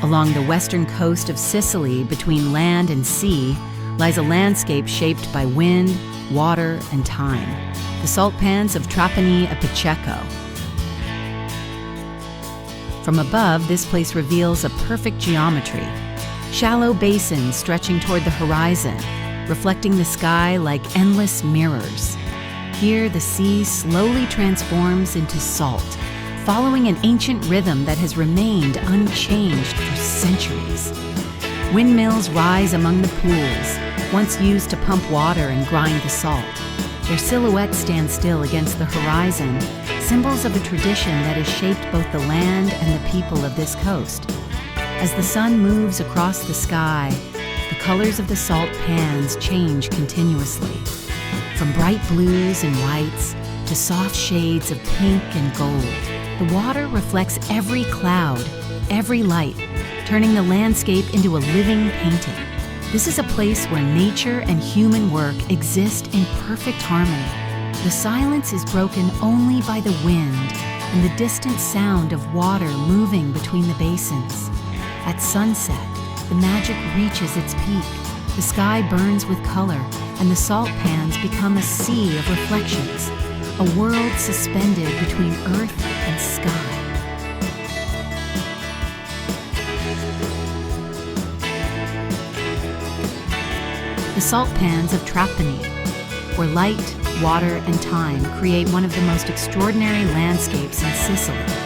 Along the western coast of Sicily, between land and sea, lies a landscape shaped by wind, water, and time. The salt pans of Trapani and Paceco. From above, this place reveals a perfect geometry. Shallow basins stretching toward the horizon, reflecting the sky like endless mirrors. Here, the sea slowly transforms into salt, following an ancient rhythm that has remained unchanged for centuries. Windmills rise among the pools, once used to pump water and grind the salt. Their silhouettes stand still against the horizon, symbols of a tradition that has shaped both the land and the people of this coast. As the sun moves across the sky, the colors of the salt pans change continuously. From bright blues and whites to soft shades of pink and gold, the water reflects every cloud, every light, turning the landscape into a living painting. This is a place where nature and human work exist in perfect harmony. The silence is broken only by the wind and the distant sound of water moving between the basins. At sunset, the magic reaches its peak. The sky burns with color, and the salt pans become a sea of reflections, a world suspended between earth and sky. The salt pans of Trapani, where light, water, and time create one of the most extraordinary landscapes in Sicily.